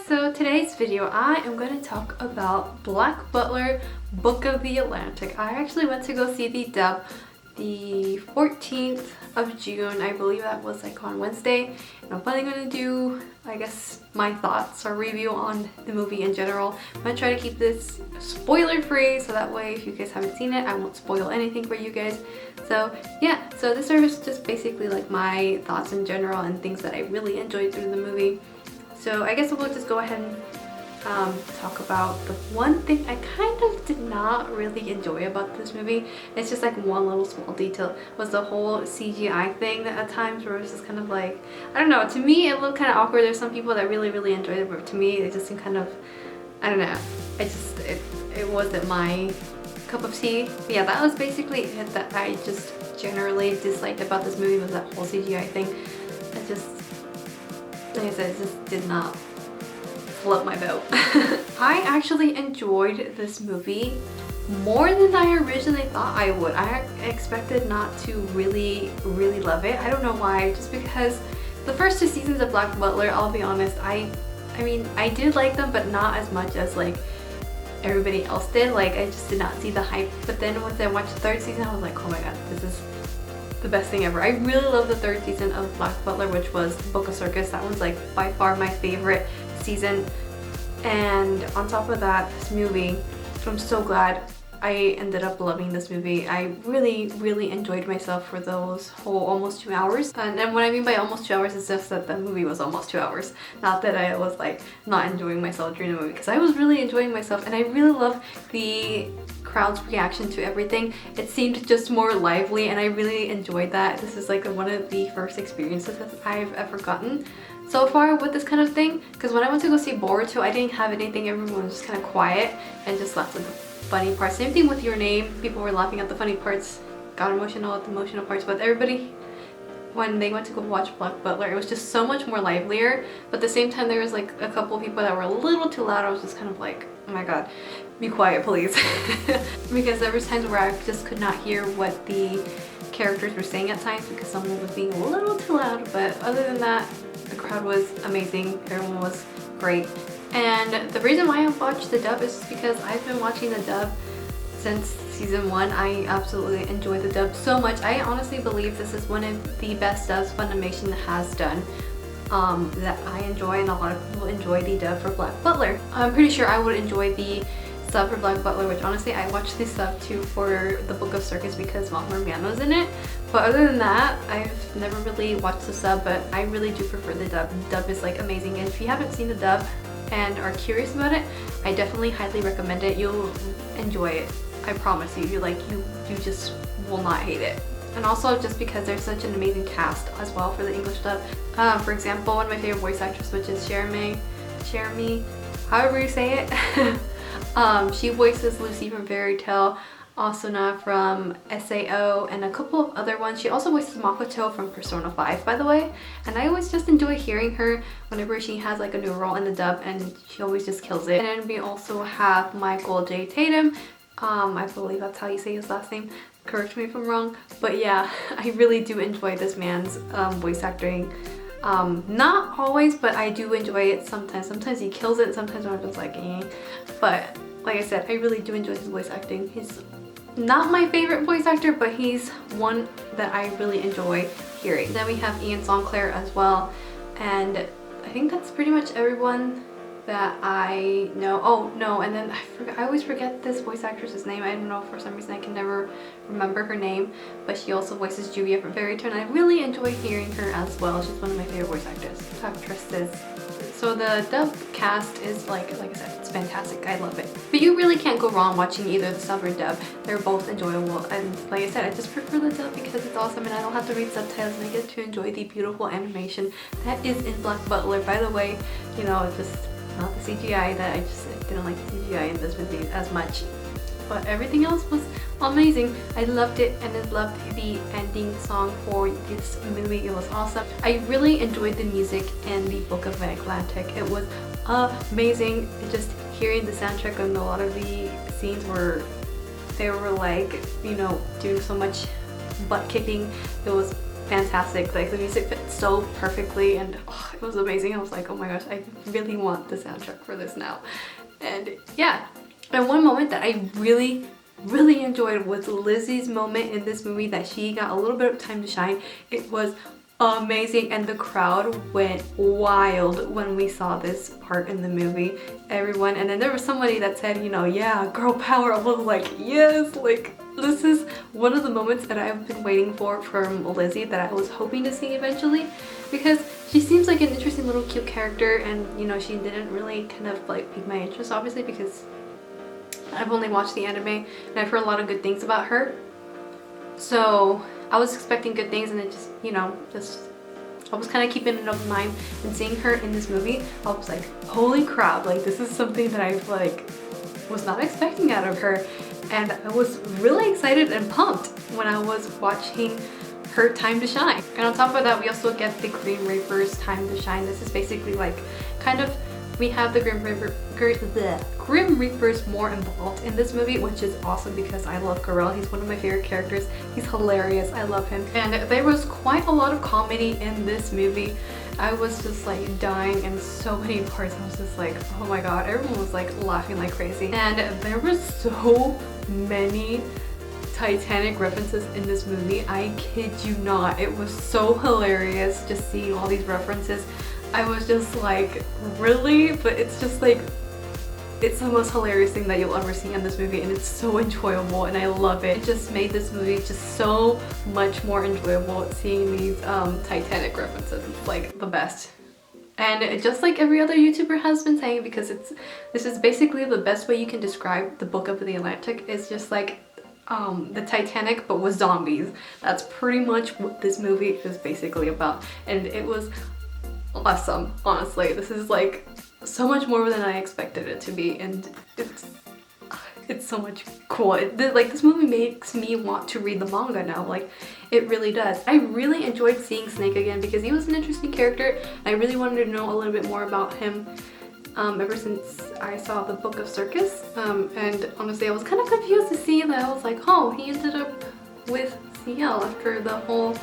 So today's video I am going to talk about Black Butler Book of the Atlantic. I actually went to go see the dub the 14th of June. I believe that was like on Wednesday. And I'm finally going to do, I guess, my thoughts or review on the movie in general. I'm going to try to keep this spoiler free so that way if you guys haven't seen it, I won't spoil anything for you guys. So yeah, so this is just basically like my thoughts in general and things that I really enjoyed through the movie. So I guess we'll just go ahead and talk about the one thing I kind of did not really enjoy about this movie. It's just like one little small detail was the whole CGI thing that at times where it was just kind of like, I don't know, to me it looked kind of awkward. There's some people that really enjoyed it, but to me it just seemed kind of, I don't know, it wasn't my cup of tea. But yeah, that was basically it that I just generally disliked about this movie, was that whole CGI thing. I just, like I said, it just did not float my boat. I actually enjoyed this movie more than I originally thought I would. I expected not to really love it. I don't know why, just because the first 2 seasons of Black Butler, I'll be honest, I mean, I did like them, but not as much as like everybody else did. Like, I just did not see the hype. But then once I watched the 3rd season, I was like, oh my god, this is the best thing ever. I really love the 3rd season of Black Butler, which was Book of Circus. That one's like by far my favorite season. And on top of that, this movie, I'm so glad I ended up loving this movie. I really enjoyed myself for those whole almost 2 hours. And what I mean by almost 2 hours is just that the movie was almost 2 hours. Not that I was like not enjoying myself during the movie, because I was really enjoying myself, and I really love the crowd's reaction to everything. It seemed just more lively, and I really enjoyed that. This is like one of the first experiences that I've ever gotten so far with this kind of thing, because when I went to go see Boruto, I didn't have anything. Everyone was just kind of quiet and just lots of the funny parts. Same thing with Your Name. People were laughing at the funny parts, got emotional at the emotional parts, but everybody, when they went to go watch Black Butler, it was just so much more livelier. But at the same time, there was like a couple of people that were a little too loud. I was just kind of like, oh my god, be quiet please. Because there was times where I just could not hear what the characters were saying at times because someone was being a little too loud. But other than that, the crowd was amazing. Everyone was great. And the reason why I watched the dub is because I've been watching the dub since season 1. I absolutely enjoy the dub so much. I honestly believe this is one of the best dubs Funimation has done. That I enjoy, and a lot of people enjoy the dub for Black Butler. I'm pretty sure I would enjoy the sub for Black Butler, which honestly I watched the sub too for the Book of Circus because Miano's in it. But other than that, I've never really watched the sub, but I really do prefer the dub. The dub is like amazing, and if you haven't seen the dub and are curious about it, I definitely highly recommend it. You'll enjoy it. I promise you. You just will not hate it. And also just because there's such an amazing cast as well for the English dub. For example, one of my favorite voice actors, which is Jeremy, however you say it. She voices Lucy from Fairy Tail, Asuna from SAO, and a couple of other ones. She also voices Makoto from Persona 5, by the way. And I always just enjoy hearing her whenever she has like a new role in the dub, and she always just kills it. And then we also have Michael J. Tatum. I believe that's how you say his last name. Correct me if I'm wrong. But yeah, I really do enjoy this man's voice acting. Not always, but I do enjoy it sometimes. Sometimes he kills it, sometimes I'm just like, eh. But like I said, I really do enjoy his voice acting. He's not my favorite voice actor, but he's one that I really enjoy hearing. Then we have Ian Sinclair as well, and I think that's pretty much everyone that I know. Oh no, and then I always forget this voice actress's name. I don't know, for some reason I can never remember her name, but she also voices Julia from Fairy Tail, and I really enjoy hearing her as well. She's one of my favorite voice actresses. So the dub cast is like I said, it's fantastic. I love it. But you really can't go wrong watching either the sub or dub. They're both enjoyable, and like I said, I just prefer the dub because it's awesome and I don't have to read subtitles, and I get to enjoy the beautiful animation that is in Black Butler. By the way, you know, it's just not the CGI that I didn't like the CGI in this movie as much. But everything else was amazing. I loved it, and I loved the ending song for this movie. It was awesome. I really enjoyed the music in the Book of the Atlantic. It was amazing. Just hearing the soundtrack on a lot of the scenes where they were like, you know, doing so much butt kicking. It was fantastic. Like the music fit so perfectly, and oh, it was amazing. I was like, oh my gosh, I really want the soundtrack for this now. And yeah, and one moment that I really enjoyed was Lizzie's moment in this movie, that she got a little bit of time to shine. It was amazing, and the crowd went wild when we saw this part in the movie. Everyone, and then there was somebody that said, you know, yeah, girl power. I was like, yes, like this is one of the moments that I've been waiting for from Lizzie, that I was hoping to see eventually, because she seems like an interesting little cute character, and you know, she didn't really kind of like pique my interest, obviously, because I've only watched the anime and I've heard a lot of good things about her. So I was expecting good things, and it just, you know, I was kind of keeping an open mind, and seeing her in this movie, I was like, holy crap, like this is something that I like was not expecting out of her. And I was really excited and pumped when I was watching her time to shine. And on top of that, we also get the Grim Reaper's time to shine. This is basically like kind of, we have the Grim Reapers more involved in this movie, which is awesome because I love Garel. He's one of my favorite characters. He's hilarious. I love him. And there was quite a lot of comedy in this movie. I was just like dying in so many parts. I was just like, oh my god, everyone was like laughing like crazy. And there was so many Titanic references in this movie. I kid you not. It was so hilarious just seeing all these references. I was just like, really? But it's just like, it's the most hilarious thing that you'll ever see in this movie, and it's so enjoyable, and I love it. It just made this movie just so much more enjoyable seeing these Titanic references. It's like the best. And just like every other YouTuber has been saying, because this is basically the best way you can describe the Book of the Atlantic, is just like the Titanic but with zombies. That's pretty much what this movie is basically about, and it was awesome. Honestly, this is like so much more than I expected it to be, and it's so much cool. Like this movie makes me want to read the manga now. Like it really does. I really enjoyed seeing Snake again because he was an interesting character. I really wanted to know a little bit more about him ever since I saw the Book of Circus, and honestly I was kind of confused to see that. I was like, oh, he ended up with CL after the whole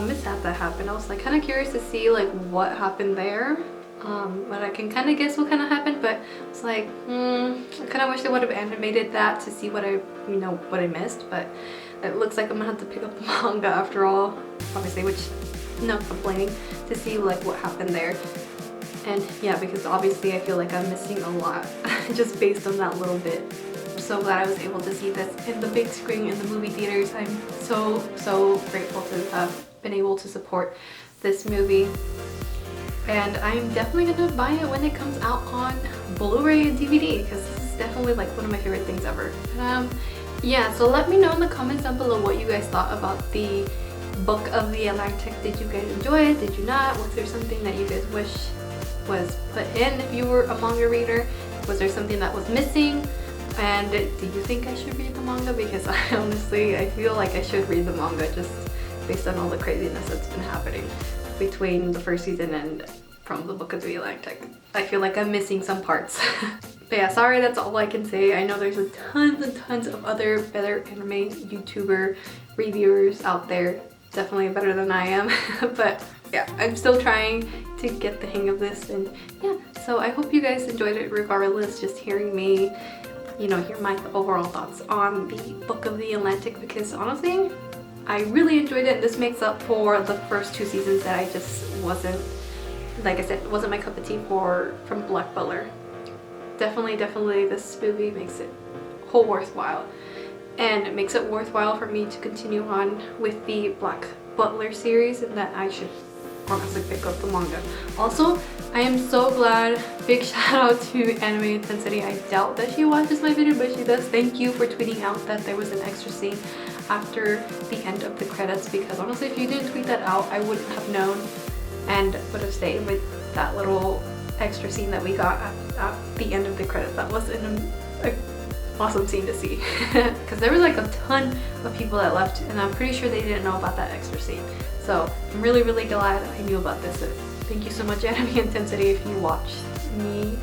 mishap that happened. I was like kind of curious to see like what happened there, but I can kind of guess what kind of happened, but it's like I kind of wish they would have animated that to see what what I missed. But it looks like I'm gonna have to pick up the manga after all, obviously, which no complaining, to see like what happened there. And yeah, because obviously I feel like I'm missing a lot just based on that little bit. I'm so glad I was able to see this in the big screen in the movie theaters. I'm so grateful to have been able to support this movie, and I'm definitely gonna buy it when it comes out on Blu-ray and DVD, because this is definitely like one of my favorite things ever. Yeah, so let me know in the comments down below what you guys thought about the Book of the Atlantic. Did you guys enjoy it? Did you not? Was there something that you guys wish was put in if you were a manga reader? Was there something that was missing? And do you think I should read the manga? Because I feel like I should read the manga just based on all the craziness that's been happening between the first season and from the Book of the Atlantic. I feel like I'm missing some parts. But yeah, sorry, that's all I can say. I know there's a tons and tons of other better anime YouTuber reviewers out there, definitely better than I am. But yeah, I'm still trying to get the hang of this, and yeah, so I hope you guys enjoyed it regardless, just hearing me, hear my overall thoughts on the Book of the Atlantic, because honestly, I really enjoyed it. This makes up for the first 2 seasons that I just wasn't, like I said, wasn't my cup of tea from Black Butler. Definitely this movie makes it whole worthwhile, and it makes it worthwhile for me to continue on with the Black Butler series, and that I should honestly pick up the manga. Also, I am so glad, big shout out to Anime Intensity. I doubt that she watches my video, but she does. Thank you for tweeting out that there was an extra scene after the end of the credits, because honestly if you didn't tweet that out, I wouldn't have known and would have stayed with that little extra scene that we got at the end of the credits. That was an awesome scene to see, because there was like a ton of people that left, and I'm pretty sure they didn't know about that extra scene. So I'm really glad I knew about this. Thank you so much, Anime Intensity, if you watch me.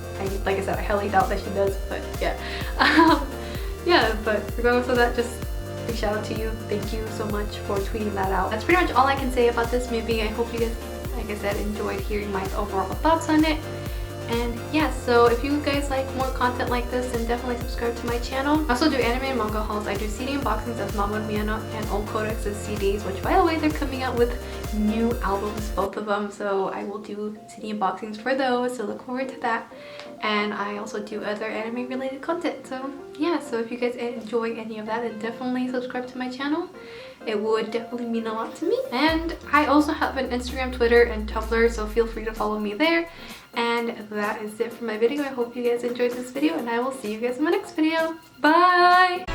Like I said, I highly doubt that she does, but yeah. Yeah, but regardless of that, just big shout out to you. Thank you so much for tweeting that out. That's pretty much all I can say about this movie. I hope you guys, like I said, enjoyed hearing my overall thoughts on it. And yeah, so if you guys like more content like this, then definitely subscribe to my channel. I also do anime and manga hauls. I do CD unboxings of Mama Miana and old Kodak's CDs, which by the way, they're coming out with new albums, both of them. So I will do CD unboxings for those, so look forward to that. And I also do other anime related content. So yeah, so if you guys enjoy any of that, then definitely subscribe to my channel. It would definitely mean a lot to me. And I also have an Instagram, Twitter, and Tumblr, so feel free to follow me there. And that is it for my video. I hope you guys enjoyed this video, and I will see you guys in my next video. Bye!